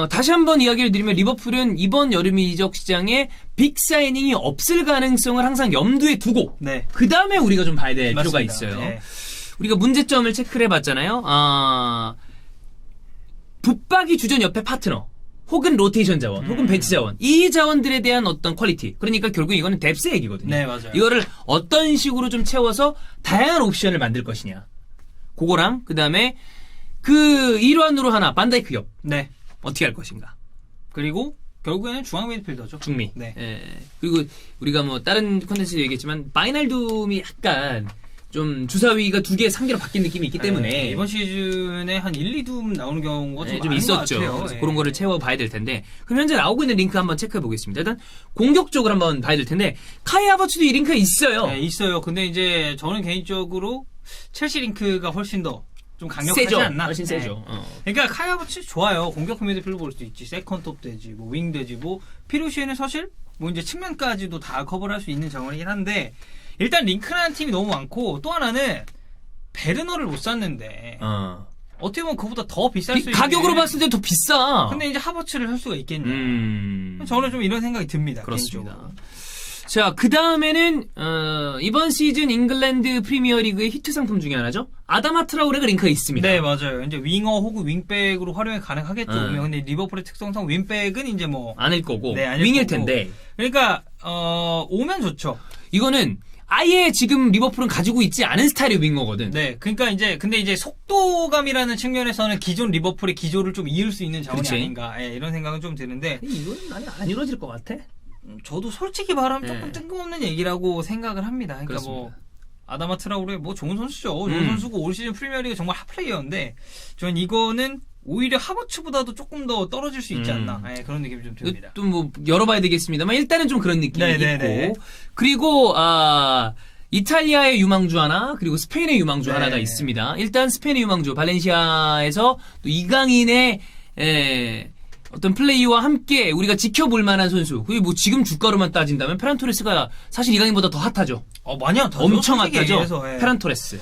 다시 한번 이야기를 드리면 리버풀은 이번 여름 이적 시장에 빅 사이닝이 없을 가능성을 항상 염두에 두고 네. 그 다음에 우리가 좀 봐야 될 필요가 맞습니다. 있어요. 네. 우리가 문제점을 체크를 해봤잖아요. 붙박이 주전 옆에 파트너 혹은 로테이션 자원 혹은 벤치 자원 이 자원들에 대한 어떤 퀄리티 그러니까 결국 이거는 뎁스 얘기거든요. 네, 맞아요. 이거를 어떤 식으로 좀 채워서 다양한 옵션을 만들 것이냐 그거랑 그 다음에 그 일환으로 하나 반다이크 역 네. 어떻게 할 것인가 그리고 결국에는 중앙 미드필더죠. 중미. 네. 예. 그리고 우리가 뭐 다른 콘텐츠도 얘기했지만 바이날둠이 약간 좀 주사위가 두 개의 상계로 바뀐 느낌이 있기 때문에 이번 시즌에 한 1, 2둠 나오는 경우가 좀 많은 있었죠. 것 같아요. 그래서 그런 거를 채워봐야 될 텐데 그럼 현재 나오고 있는 링크 한번 체크해 보겠습니다. 일단 공격적으로 한번 봐야 될 텐데 카이 하버츠도 이 링크가 있어요. 네, 있어요. 근데 이제 저는 개인적으로 첼시 링크가 훨씬 더 좀 강력하지 세죠. 않나? 훨씬 네. 세죠. 그러니까 카이 하버츠 좋아요. 공격 미드필더 볼 수 있지. 세컨 톱 되지. 뭐 윙 되지. 뭐 피루시에는 사실 뭐 이제 측면까지도 다 커버를 할 수 있는 자원이긴 한데 일단 링크라는 팀이 너무 많고 또 하나는 베르너를 못 샀는데 어떻게 보면 그보다 더 비쌀 수 있는 가격으로 봤을 때 더 비싸. 근데 이제 하버츠를 할 수가 있겠냐. 저는 좀 이런 생각이 듭니다. 그렇습니다. 개인적으로. 자, 그 다음에는, 이번 시즌 잉글랜드 프리미어리그의 히트 상품 중에 하나죠? 아다마 트라우레가 링크가 있습니다. 네, 맞아요. 이제 윙어 혹은 윙백으로 활용이 가능하겠죠. 근데 리버풀의 특성상 윙백은 이제 뭐. 아닐 거고. 네, 아닐 윙일 거고. 텐데. 그러니까, 오면 좋죠. 이거는 아예 지금 리버풀은 가지고 있지 않은 스타일의 윙어거든. 네, 그러니까 이제, 근데 이제 속도감이라는 측면에서는 기존 리버풀의 기조를 좀 이을 수 있는 자원이 그렇지. 아닌가. 예, 이런 생각은 좀 드는데. 이거는 나는 안 이루어질 것 같아. 저도 솔직히 말하면 네. 조금 뜬금없는 얘기라고 생각을 합니다. 그러니까 그렇습니다. 뭐 아다마 트라우레 뭐 좋은 선수죠. 좋은 선수고 올 시즌 프리미어리그 정말 핫플레이어인데 저는 이거는 오히려 하버츠보다도 조금 더 떨어질 수 있지 않나. 예, 그런 느낌이 좀 듭니다. 또 뭐 열어봐야 되겠습니다만 일단은 좀 그런 느낌이 네네네. 있고 그리고 이탈리아의 유망주 하나 그리고 스페인의 유망주 네. 하나가 있습니다. 일단 스페인의 유망주 발렌시아에서 또 이강인의 어떤 플레이와 함께 우리가 지켜볼 만한 선수. 그게 뭐 지금 주가로만 따진다면 페란 토레스가 사실 이강인보다 더 핫하죠. 많이 핫하죠. 엄청 솔직히 핫하죠. 얘기해서, 예. 페란 토레스.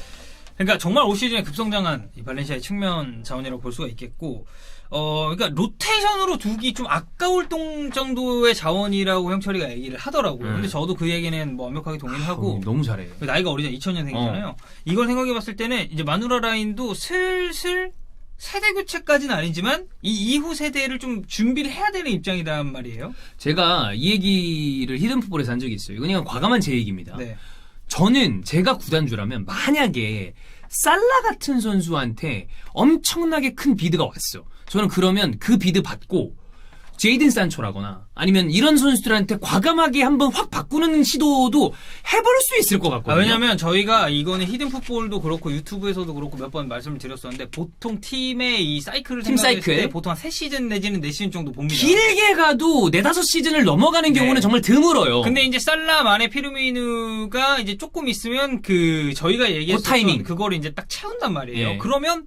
그러니까 정말 올 시즌에 급성장한 이 발렌시아의 측면 자원이라고 볼 수가 있겠고, 그러니까 로테이션으로 두기 좀 아까울 정도의 자원이라고 형철이가 얘기를 하더라고요. 근데 저도 그 얘기는 뭐 완벽하게 동의를 하고. 너무 잘해요. 나이가 어리잖아. 2000년생이잖아요. 이걸 생각해봤을 때는 이제 마누라 라인도 슬슬 세대 교체까지는 아니지만 이 이후 세대를 좀 준비를 해야 되는 입장이란 말이에요. 제가 이 얘기를 히든풋볼에서 한 적이 있어요. 이건 그냥 과감한 제 얘기입니다. 네. 저는 제가 구단주라면 만약에 살라 같은 선수한테 엄청나게 큰 비드가 왔어. 저는 그러면 그 비드 받고 제이든 산초라거나 아니면 이런 선수들한테 과감하게 한번 확 바꾸는 시도도 해볼 수 있을 것 같거든요. 왜냐면 저희가 이거는 히든풋볼도 그렇고 유튜브에서도 그렇고 몇 번 말씀을 드렸었는데 보통 팀의 이 사이클을 팀 생각했을 사이클. 때 보통 한 3시즌 내지는 4시즌 정도 봅니다. 길게 가도 4-5시즌을 넘어가는 네. 경우는 정말 드물어요. 근데 이제 살라 마네 피르미누가 이제 조금 있으면 그 저희가 얘기했던 타이밍. 그거를 이제 딱 채운단 말이에요. 예. 그러면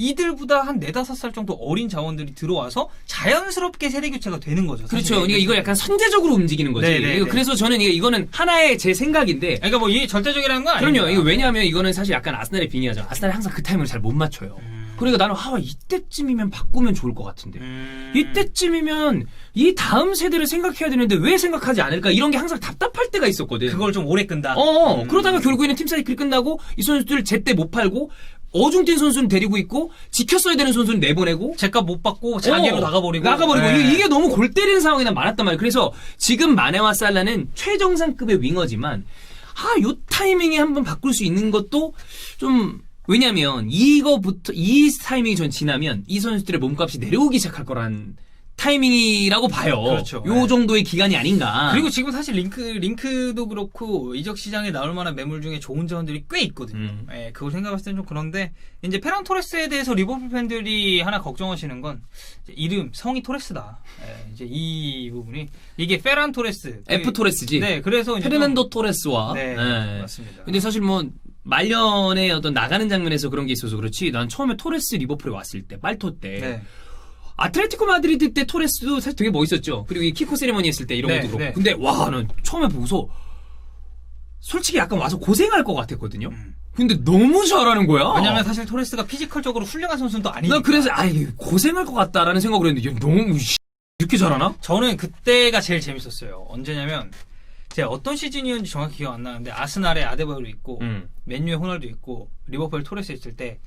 이들보다 한 4-5살 정도 어린 자원들이 들어와서 자연스럽게 세대 교체가 되는 거죠. 그렇죠. 사실. 그러니까 이거 약간 선제적으로 움직이는 거지. 네네네. 그래서 저는 이거는 하나의 제 생각인데. 그러니까 뭐 이게 절대적이라는 건 아니에요. 그럼요. 이거 왜냐하면 이거는 사실 약간 아스날의 빙의하죠. 아스날이 항상 그 타이밍을 잘 못 맞춰요. 그러니까 나는 이때쯤이면 바꾸면 좋을 것 같은데. 이때쯤이면 이 다음 세대를 생각해야 되는데 왜 생각하지 않을까? 이런 게 항상 답답할 때가 있었거든. 그걸 좀 오래 끈다. 그러다가 결국에는 팀 사이클이 끝나고 이 선수들 제때 못 팔고 어중뛴 선수는 데리고 있고 지켰어야 되는 선수는 내보내고 제값 못 받고 자기로 나가버리고 네. 이게 너무 골 때리는 상황이 난 많았단 말이에요. 그래서 지금 마네와 살라는 최정상급의 윙어지만 요 타이밍에 한번 바꿀 수 있는 것도 좀 왜냐면 이 타이밍이 전 지나면 이 선수들의 몸값이 내려오기 시작할 거란 타이밍이라고 봐요. 그렇죠. 요 정도의 기간이 아닌가. 그리고 지금 사실 링크도 그렇고 이적 시장에 나올 만한 매물 중에 좋은 자원들이 꽤 있거든요. 예, 그걸 생각했을 땐 좀 그런데 이제 페란 토레스에 대해서 리버풀 팬들이 하나 걱정하시는 건 이제 이름 성이 토레스다. 예, 이제 이 부분이 이게 페란 토레스 F 토레스지. 네, 그래서 이제 페르난도 토레스와. 네, 네. 맞습니다. 근데 사실 뭐 말년에 어떤 나가는 장면에서 그런 게 있어서 그렇지. 난 처음에 토레스 리버풀에 왔을 때 빨토 때. 네. 아틀레티코 마드리드 때 토레스도 사실 되게 멋있었죠. 그리고 이 키코 세리머니 했을 때 이런 네, 것도 그렇고. 네. 근데 난 처음에 보고서 솔직히 약간 와서 고생할 것 같았거든요. 근데 너무 잘하는 거야. 왜냐면 사실 토레스가 피지컬적으로 훌륭한 선수는 또 아니니까. 나 그래서 고생할 것 같다라는 생각을 했는데 얘 너무 이렇게 잘하나? 저는 그때가 제일 재밌었어요. 언제냐면 제가 어떤 시즌이었는지 정확히 기억 안 나는데 아스날에 아데바요르 있고 맨유에 호날두 있고 리버풀 토레스 있을 때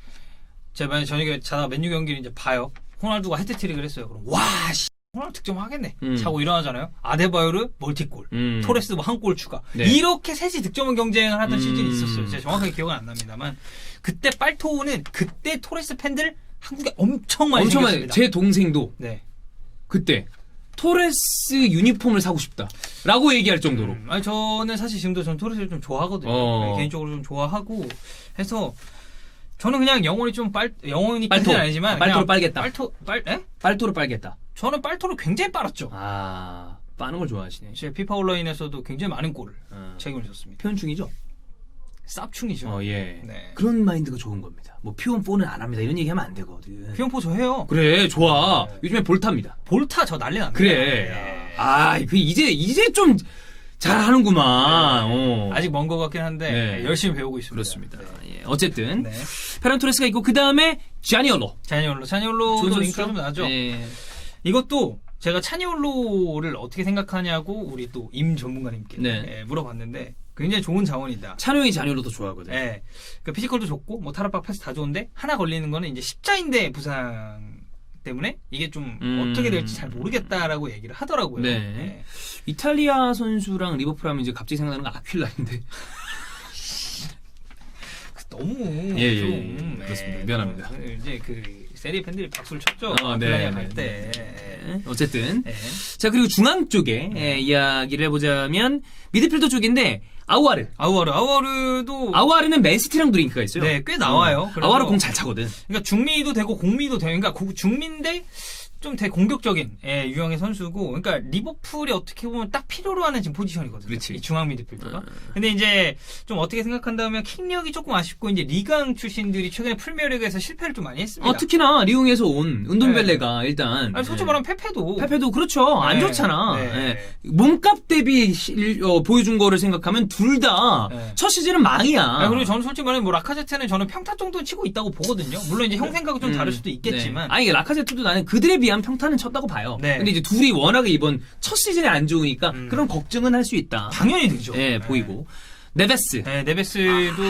제가 만약에 저녁에 자다가 맨유 경기를 이제 봐요. 호날두가 헤트트릭을 했어요. 그럼 와 씨, 호날두 득점하겠네. 자고 일어나잖아요. 아데바요르 멀티골, 토레스 뭐 한 골 추가. 네. 이렇게 셋이 득점 경쟁을 하던 시즌이 있었어요. 제가 정확하게 기억은 안 납니다만 그때 빨토는 그때 토레스 팬들 한국에 엄청 많이 생겼습니다. 제 동생도 네. 그때 토레스 유니폼을 사고 싶다라고 얘기할 정도로. 아니 저는 사실 지금도 전 토레스를 좀 좋아하거든요. 네, 개인적으로 좀 좋아하고 해서 저는 그냥 영혼이 좀 영혼이 빨토는 아니지만 빨토로 빨겠다. 빨토를 빨겠다. 저는 빨토를 굉장히 빨았죠. 아, 빠는 걸 좋아하시네. 제 피파 온라인에서도 굉장히 많은 골을 책임을 졌습니다. 표현 중이죠? 쌉충이죠. 예. 네. 그런 마인드가 좋은 겁니다. 뭐 피온4는 안 합니다. 이런 얘기 하면 안 되거든. 피용포 저 해요. 그래, 좋아. 네. 요즘에 볼타입니다. 볼타 저 난리 납니다. 그래. 네. 아, 이제 좀 잘하는구만. 아직 먼 것 같긴 한데 네. 열심히 배우고 있습니다. 그렇습니다. 네. 예. 어쨌든 네. 페란 토레스가 있고 그 다음에 자니올로. 자니올로도 링크가 좀 나죠. 예. 이것도 제가 차니올로를 어떻게 생각하냐고 우리 또 임 전문가님께 네. 물어봤는데 굉장히 좋은 자원이다. 찬용이 자니올로도 좋아하거든. 네. 그러니까 피지컬도 좋고 뭐 타락박 패스 다 좋은데 하나 걸리는 거는 이제 십자인대 부상 때문에 이게 좀 어떻게 될지 잘 모르겠다라고 얘기를 하더라고요. 네. 네. 이탈리아 선수랑 리버풀 하면 이제 갑자기 생각나는 건 아퀼라인데. 너무 예, 좀 그렇습니다. 미안합니다. 이제 그 세리에 팬들이 박수를 쳤죠. 네. 할 때. 어쨌든 네. 자 그리고 중앙 쪽에 이야기를 해보자면 미드필더 쪽인데 아우아르는 맨시티랑도 링크가 있어요. 네, 꽤 나와요. 그래서 아우아르 공 잘 차거든. 그러니까 중미도 되고 공미도 되고, 그러니까 중미인데 좀 되게 공격적인 유형의 선수고, 그러니까 리버풀이 어떻게 보면 딱 필요로 하는 지금 포지션이거든요. 그렇지. 이 중앙 미드필더가. 근데 이제 좀 어떻게 생각한다면 킥력이 조금 아쉽고 이제 리강 출신들이 최근에 프리미어리그에서 실패를 좀 많이 했습니다. 특히나 리옹에서 온 은돈벨레가 일단. 아니, 솔직히 말하면 페페도 그렇죠. 안 네. 좋잖아. 네. 예. 몸값 대비 보여준 거를 생각하면 둘 다 첫 시즌은 망이야. 그리고 저는 솔직히 말하면 뭐 라카제트는 저는 평타 정도는 치고 있다고 보거든요. 물론 이제 형 생각은 좀 다를 수도 있겠지만. 네. 아니 라카제트도 나는 그들에 비한 평타는 쳤다고 봐요. 네. 근데 이제 둘이 워낙에 이번 첫 시즌에 안 좋으니까 그런 걱정은 할 수 있다. 당연히 되죠. 예, 보이고. 네베스. 네, 네베스도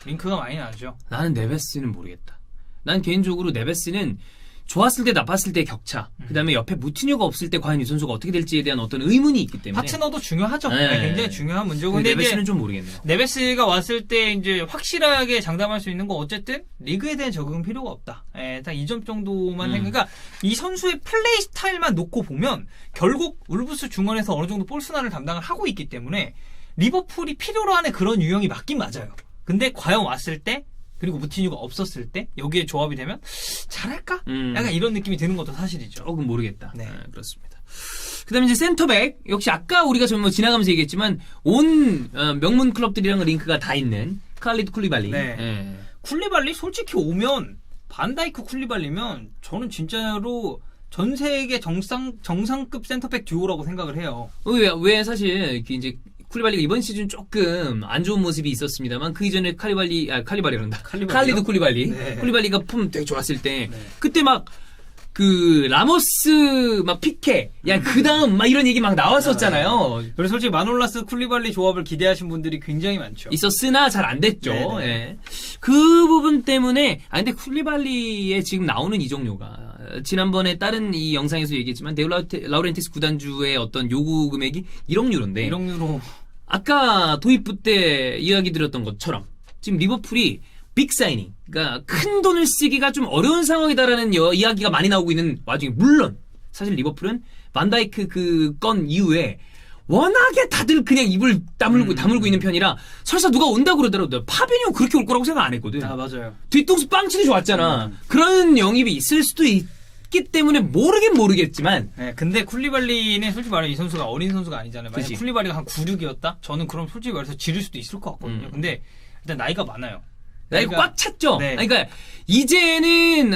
링크가 많이 나죠. 나는 네베스는 모르겠다. 난 개인적으로 네베스는 좋았을 때 나빴을 때 격차. 그다음에 옆에 무티뉴가 없을 때 과연 이 선수가 어떻게 될지에 대한 어떤 의문이 있기 때문에. 파트너도 중요하죠. 네. 굉장히 중요한 문제고. 근데 네베스는 이제 좀 모르겠네요. 네베스가 왔을 때 이제 확실하게 장담할 수 있는 건 어쨌든 리그에 대한 적응은 필요가 없다. 딱 이 점 정도만 그러니까 이 선수의 플레이 스타일만 놓고 보면 결국 울브스 중원에서 어느 정도 볼 순환을 담당을 하고 있기 때문에 리버풀이 필요로 하는 그런 유형이 맞긴 맞아요. 근데 과연 왔을 때 그리고 무티뉴가 없었을 때 여기에 조합이 되면 잘할까? 약간 이런 느낌이 드는 것도 사실이죠. 조금 모르겠다. 네. 그렇습니다. 그다음에 이제 센터백 역시 아까 우리가 좀 지나가면서 얘기했지만 온 명문 클럽들이랑 링크가 다 있는 칼리드 쿨리발리. 네. 예. 쿨리발리 솔직히 오면 반다이크 쿨리발리면 저는 진짜로 전 세계 정상급 센터백 듀오라고 생각을 해요. 왜 사실 이제 쿨리발리가 이번 시즌 조금 안 좋은 모습이 있었습니다만 그 이전에 칼리발리란다. 칼리드 쿨리발리. 네. 쿨리발리가 폼 되게 좋았을 때 그때 막 그 라모스 막 피케 그 다음 막 이런 얘기 막 나왔었잖아요. 그래서 솔직히 마놀라스 쿨리발리 조합을 기대하신 분들이 굉장히 많죠. 있었으나 잘 안 됐죠. 네네. 예. 그 부분 때문에 근데 쿨리발리에 지금 나오는 이적료가 지난번에 다른 이 영상에서 얘기했지만 라우렌티스 구단주의 어떤 요구 금액이 1억 유로인데 1억 유로. 아까 도입부 때 이야기 드렸던 것처럼 지금 리버풀이 빅 사이닝, 그러니까 큰 돈을 쓰기가 좀 어려운 상황이다라는 이야기가 많이 나오고 있는 와중에 물론 사실 리버풀은 반다이크 그 건 이후에 워낙에 다들 그냥 입을 다물고 있는 편이라 설사 누가 온다 그러더라도 파비뉴 그렇게 올 거라고 생각 안 했거든. 아 맞아요. 뒤통수 빵치도 좋았잖아. 그런 영입이 있을 수도 있기 때문에 모르겠지만 네, 근데 쿨리발리는 솔직히 말하면 이 선수가 어린 선수가 아니잖아요. 만약 그치. 쿨리발리가 한 9, 6이었다? 저는 그럼 솔직히 말해서 지를 수도 있을 것 같거든요. 근데 일단 나이가 많아요. 나이가 꽉 찼죠. 네. 그러니까 이제는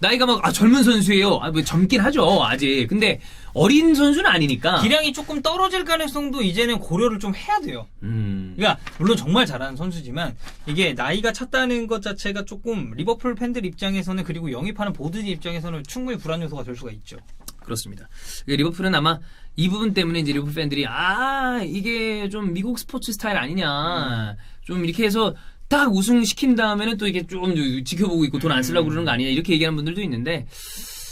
나이가 막 젊은 선수예요. 뭐 젊긴 하죠 아직. 근데 어린 선수는 아니니까. 기량이 조금 떨어질 가능성도 이제는 고려를 좀 해야 돼요. 그러니까 물론 정말 잘하는 선수지만 이게 나이가 찼다는 것 자체가 조금 리버풀 팬들 입장에서는 그리고 영입하는 보드 입장에서는 충분히 불안 요소가 될 수가 있죠. 그렇습니다. 리버풀은 아마 이 부분 때문에 이제 리버풀 팬들이 이게 좀 미국 스포츠 스타일 아니냐. 좀 이렇게 해서 딱 우승시킨 다음에는 또 이게 좀 지켜보고 있고 돈 안 쓰려고 그러는 거 아니냐 이렇게 얘기하는 분들도 있는데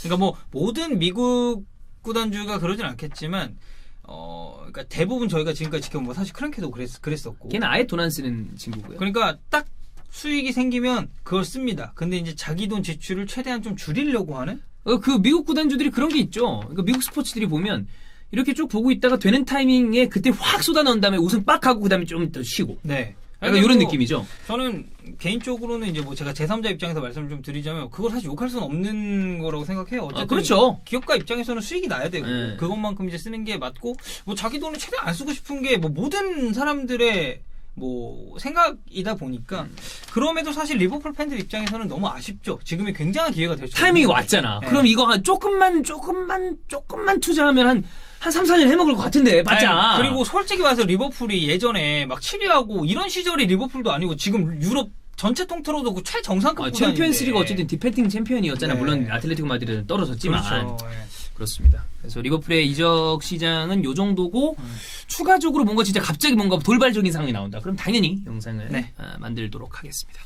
그러니까 뭐 모든 미국 구단주가 그러진 않겠지만 그러니까 대부분 저희가 지금까지 지켜본 뭐 사실 크랭케도 그랬었고 걔는 아예 돈 안 쓰는 친구고요. 그러니까 딱 수익이 생기면 그걸 씁니다. 근데 이제 자기 돈 지출을 최대한 좀 줄이려고 하는 그 미국 구단주들이 그런 게 있죠. 그러니까 미국 스포츠들이 보면 이렇게 쭉 보고 있다가 되는 타이밍에 그때 확 쏟아 넣은 다음에 우승 빡 하고 그다음에 좀 더 쉬고. 네. 약간 이런 느낌이죠. 저는 개인적으로는 이제 뭐 제가 제3자 입장에서 말씀을 좀 드리자면 그걸 사실 욕할 수는 없는 거라고 생각해요. 어쨌든 그렇죠. 기업가 입장에서는 수익이 나야 되고 네. 그것만큼 이제 쓰는 게 맞고 뭐 자기 돈을 최대한 안 쓰고 싶은 게 뭐 모든 사람들의 뭐 생각이다 보니까 그럼에도 사실 리버풀 팬들 입장에서는 너무 아쉽죠. 지금이 굉장한 기회가 될 수 있는 타이밍이 왔잖아. 네. 그럼 이거 한 조금만 투자하면 한 3, 4년 해먹을 것 같은데, 맞자. 아니, 그리고 솔직히 말해서 리버풀이 예전에 막 7위하고 이런 시절이 리버풀도 아니고 지금 유럽 전체 통틀어도 그 최정상급 구단인데. 챔피언스리그 어쨌든 디펜딩 챔피언이었잖아. 네. 물론 아틀레티코 마드리드는 떨어졌지만. 그렇죠. 네. 그렇습니다. 그래서 리버풀의 이적 시장은 요 정도고 추가적으로 뭔가 진짜 갑자기 뭔가 돌발적인 상황이 나온다. 그럼 당연히 영상을 네. 만들도록 하겠습니다.